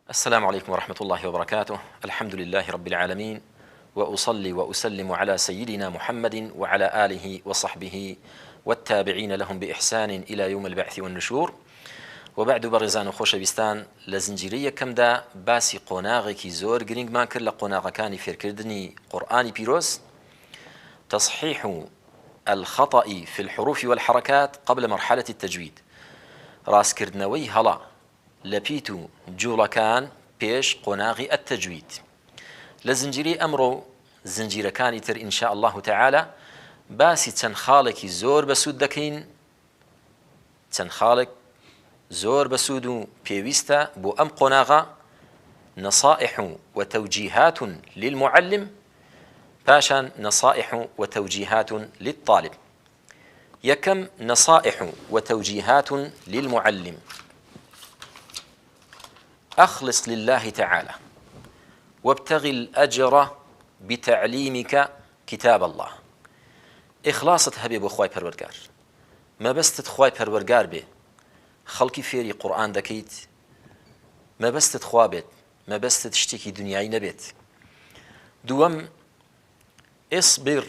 السلام عليكم ورحمة الله وبركاته. الحمد لله رب العالمين، وأصلي وأسلم على سيدنا محمد وعلى آله وصحبه والتابعين لهم بإحسان إلى يوم البعث والنشور. وبعد برزان وخوش بستان لزنجيرية كمدا باسي قناغي زور جرينج ما كر لقناغ كان فيركردني قرآني بيروس، تصحيح الخطأ في الحروف والحركات قبل مرحلة التجويد. راس كردنوي هلا لبيتو جوڵەکان پێش قۆناغی التەجوید. لە زنجیرەی ئەمڕۆ زنجیرەکانی تر ئینشاء الله تعالى باسی چەند خاڵێکی زۆر بەسوود دەکەین، چەند خاڵێک زۆر بەسوود و پێویستە بۆ ئەم قۆناغە، نصائح وتوجيهات للمعلم، پاشان نصائح وتوجيهات للطالب. یەکەم نصائح وتوجيهات للمعلم: أخلص لله تعالى وابتغ الأجر بتعليمك كتاب الله. إخلاصت هبي بو خواي پروردگار، ما بستت خواي پروردگار بي خلقي فيري قرآن دكيت، ما بستت خوابت، ما بستت اشتكي دنياي نبيت. دوم اصبر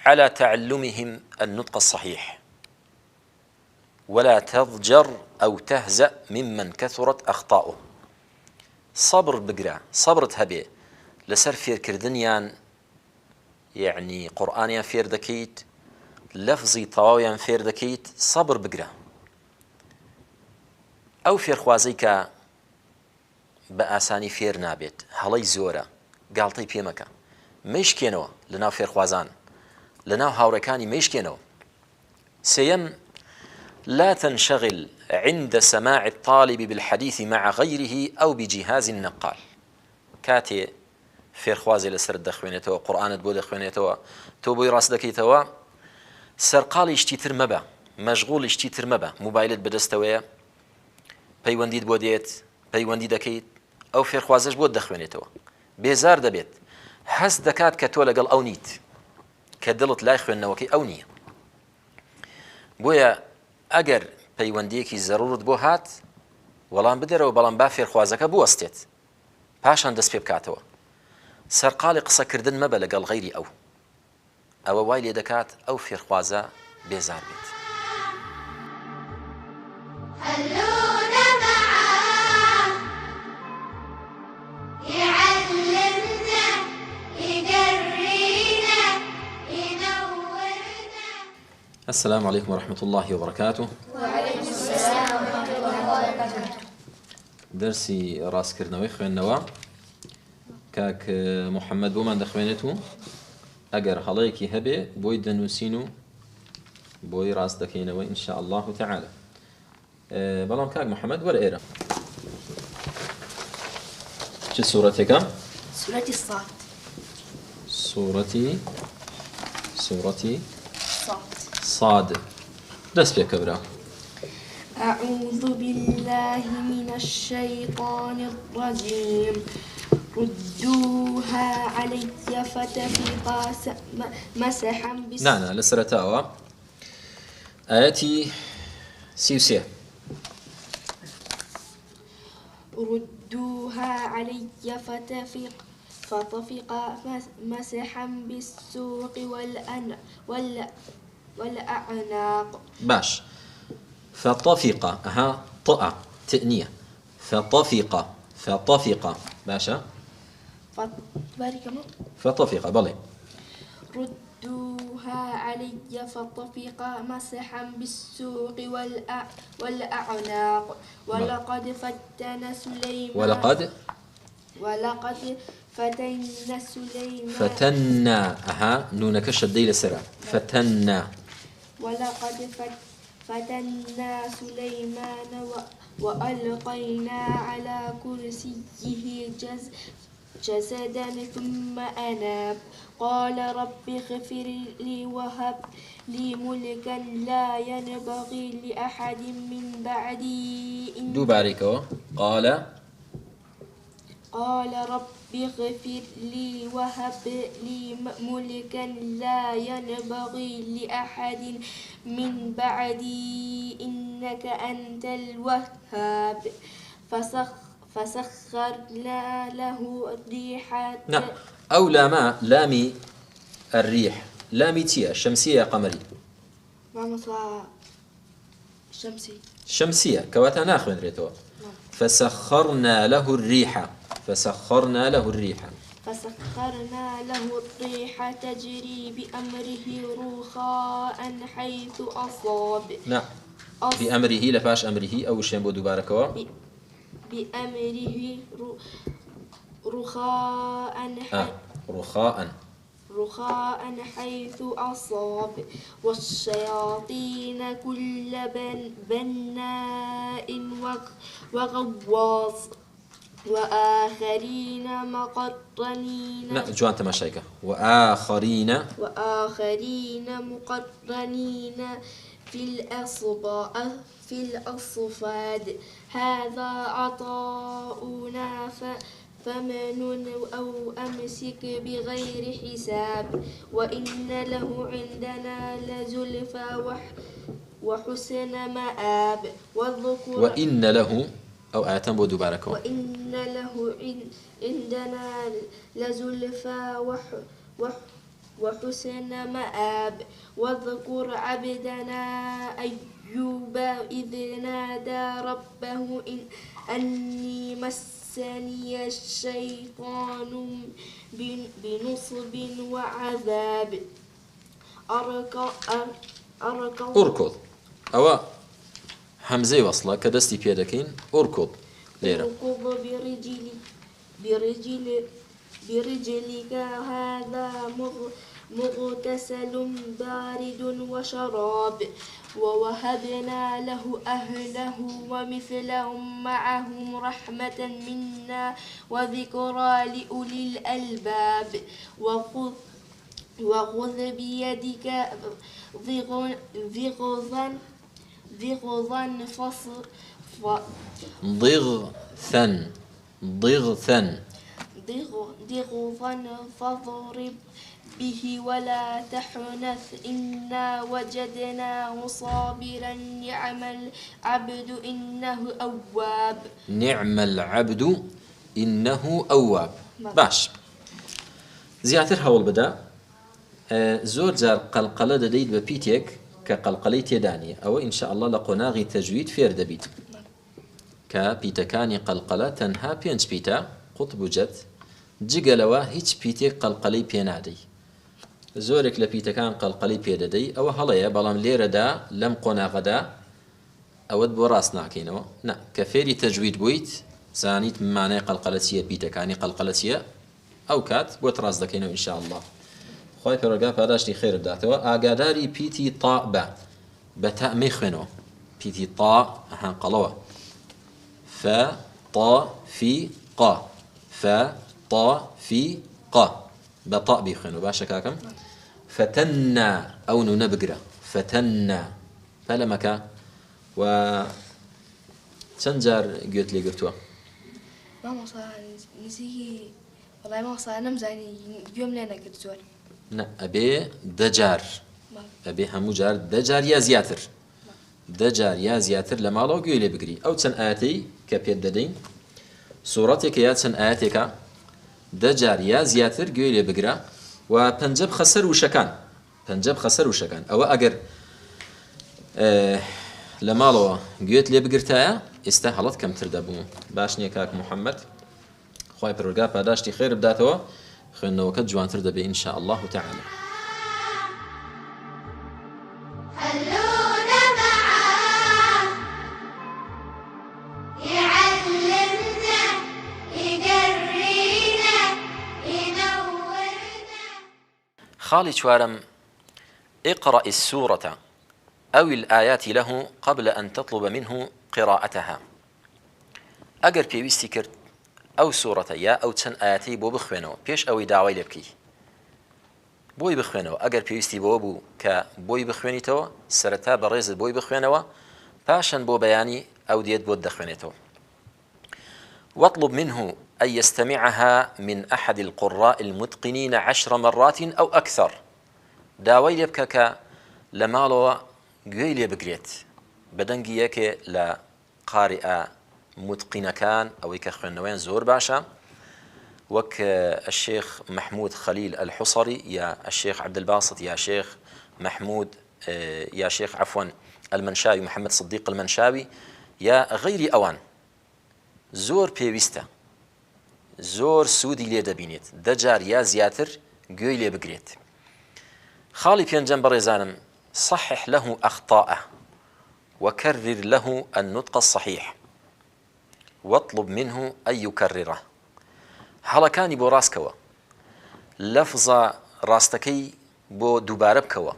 على تعلمهم النطق الصحيح ولا تضجر أو تهزأ ممن كثرت أخطاؤه. صبر بقرا، صبرت هبي لسر فير كردنيان، يعني قرآنيان فير دكيت، لفظي طواويان فير دكيت، صبر بقرا. أو فير خوازيكا بأساني فير نابت هلي زورا قالتي بيمكا ميشكينوا لناو فير خوازان، لناو هاوركاني ميشكينوا. سيم لا تنشغل عند سماع الطالب بالحديث مع غيره أو بجهاز النقال. كاتي فێرخوازێ لەسەر دەخوێنێتەوە، قورئانت بۆ دەخوێنێتەوە، تۆ بۆی ڕاست دەکەیتەوە، سەرقاڵی شتی تر مەبە، مەشغوڵی شتی تر مەبە، موبایلت بەدەستەوەیە، پەیوەندیت بۆ دێت، پەیوەندی دەکەیت، ئەو فێرخوازەش بۆت دەخوێنێتەوە، بێزار دەبێت، هەست دەکات کە تۆ لەگەڵ ئەو نیت، کە دڵت لای خوێندنەوەکەی ئەو نییە. بۆیە ئەگەر پەیوەندیەکی زەڕورت بۆ هات، وەڵام بدەرەوە، بەڵام با فێرخوازەکە بوەستێت، پاشان دەست پێ بکاتەوە. سەرقاڵی قسەکردن مەبە لەگەڵ غەیری ئەو، ئەوە وای لێ دەکات ئەو فێرخوازە بێزار بێت. السلام عليكم ورحمة الله وبركاته. وعليكم السلام ورحمة الله وبركاته. درسي راس كرنوي خوينوا كاك محمد بومان دخوينتو اگر هلايكي هبه بوي دنوسينو بوي راس دكينوي ان شاء الله تعالى. بلام كاك محمد ولا ايرا شو سورتك؟ سورة الصاد. سورتي صاد. صاد. دس فيها كبرى. أعوذ بالله من الشيطان الرجيم. ردوها علي فتفقا مسحا نعم لسرتاوا آياتي سيوسيا. ردوها علي فطفق مسحا بالسوق والأعناق. باش. فطفق طأ تأنية. فطفق باشا. فطفق بلي. ردوها علي فطفق مسحا بالسوق والأعناق. ولقد فتنا سليمان. فتنا نونك الشدي لسرع. فتنا. ولقد فتنا سليمان وألقينا على كرسيه جسدا ثم أناب. قال رب اغفر لي وهب لي ملكا لا ينبغي لأحد من بعدي. دوباريكو قال رب اغفر لي وهب لي ملكا لا ينبغي لأحد من بعدي إنك أنت الوهاب. فسخرنا له الريح نعم أو لاما لامي الريح لامي تيا شمسية قمري شمسية كواتا ناخذ ريتو فسخرنا له الريح فسخرنا له الريح فسخرنا له الريح تجري بأمره رخاء حيث أصاب نعم بأمره لفاش أمره أو شيء بودو باركوا بأمره رخاء رخاء حيث أصاب والشياطين كل بناء وغواص وآخرين مقرنين نعم جوان تماشيك وآخرين مقرنين في الأصفاد هذا عطاؤنا فمن أو أمسك بغير حساب وإن له عندنا لزلفى وحسن مآب وإن له أو آية بودو باركوا وإن له عندنا لزلفى وحسن مآب واذكر عبدنا أيوب إذ نادى ربه أني مسني الشيطان بنصب وعذاب أركض أو همزة وصلة كدستي بيدكين أركض ليرة اركض برجلك هذا مغتسل بارد وشراب ووهبنا له أهله ومثلهم معهم رحمة منا وذكرى لأولي الألباب وخذ بيدك ضغثا فاضرب به ولا تحنث إنا وجدناه صابرا نعم العبد إنه أواب نعم العبد إنه أواب باش زياتر هول بدا زور جار قلقلة دەدەیت بە پیتێک کە قەلقەلەی تێدانیە ئەوە ئینشاء الله لە قۆناغی تەجوید فێر دەبیت کە پیتەکانی قەلقەلە تەنها 5 پیتە قوتب و جەت جگەلەوە هیچ پیتێک قەلقەلەی پێ نادەی زۆرێک لە پیتەکان قەلقەلەی پێدەدەی ئەوە هەڵەیە بەڵام لێرەدا لەم قۆناغەدا ئەوەت بۆ ڕاست ناکەینەوە نا کە فێری تەجوید بوویت زانیت مانای قەلقەلە چییە پیتەکانی قەلقەلە چییە ئەو کات بۆت ڕاست دەکەینەوە ئینشاء الله خۆی پەروەردگار پاداشتی خێر بداتەوە ئاگاداری پیتی تا بە تا مەی خوێنەوە پیتی تا ئەها قەڵەوە ف تا في قا ف تا في قا بە تا بیخوێنەوە باشە کاکەم فتەنا ئەو نونە بگرە فتەنا پەلەمەکە و چەند جار گوێت لێ گرتووە نزیکی وەڵای مامۆستا نەمزانی گوێم لێ نەگرت زۆر ئەبێ دەجار ئەبێ هەموو جار دەجار یا زیاتر دەجار یا زیاتر لە ماڵەوە گوێ لێ بگری ئەو چەند ئاەتەی کە پێت دەدەین سوورەتێکە یا چەند ئاەتێکە دەجار یا زیاتر گوێ لێ بگرە و پەنجە بخە سەر وشەکان ئەوە ئەگەر لە ماڵەوە گوێت لێ بگرتایە ئێستا هەڵەت کەمتر دەبوو باش نییە کاک محەممەد خی پەروەردگار پاداشتی خێر بداتەوە خوێندنەوەکە جوانتر دەبێ ئینشاء الله تعالى خالي شوارم اقرأ السورة أو الآيات له قبل أن تطلب منه قراءتها أجر بيويستي كرت أو سورة يا أو تشن آياتي بو بخوينو بيش أوي داوي لبكي بوي بخوينو أجر بيويستي بو كبوي بخوينيتو سرتا بريز بوي بخوينو باشن بو بياني أو ديت بو دخوينيتو واطلب منه أن يستمعها من أحد القراء المتقنين 10 مرات أو أكثر داوي لبكك لمالو قوي لبقريت بدنجي يكي لا قارئ متقینەکان ئەوەی کە خوێندنەوەیان زۆر باشە وەک الشيخ محمود خليل الحصري يا الشيخ عبد الباسط يا شيخ محمود يا شيخ عفوا المنشاوي محمد صديق المنشاوي يا غير أوان زۆر پێویستە زۆر سوودی لێ دەبینێت دەجار یا زیاتر گوێی لێ بگرێت. خاڵی پێنجەم بەڕێزانم صحح له أخطاءه وكرر له النطق الصحيح واطلب منه أن يكرره. هەڵەکانی بۆ ڕاستکەوە لەفزە ڕاستەکەی بۆ دووبارە بکەوە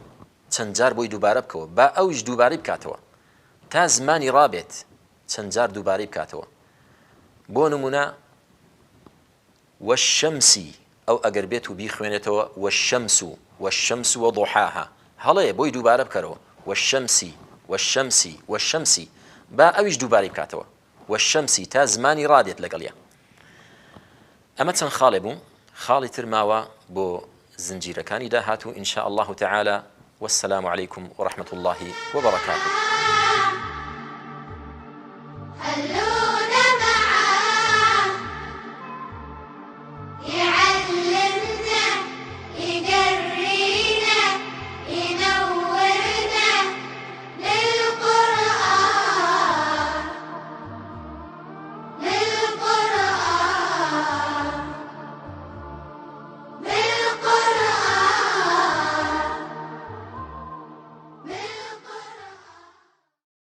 چەند جار بۆی دووبارە بکەوە با ئەویش دووبارەی بکاتەوە تا زمانی ڕابێت چەند جار دووبارەی بکاتەوە. بۆ نمونە والشەمسی ئەو ئەگەر بێت و بیخوێنێتەوە والشەمس وضحاها هەڵەیە بۆی دووبارە بکەرەوە والشەمسی با ئەویش دووبارەی بکاتەوە والشەمسی تا زمانی ڕادێت لەگەڵیە. ئەمە چەند خاڵێ بوو. خاڵی تر ماوە بۆ زنجیرەکانی داهاتوو إن شاء الله تعالى. والسلام عليكم ورحمة الله وبركاته.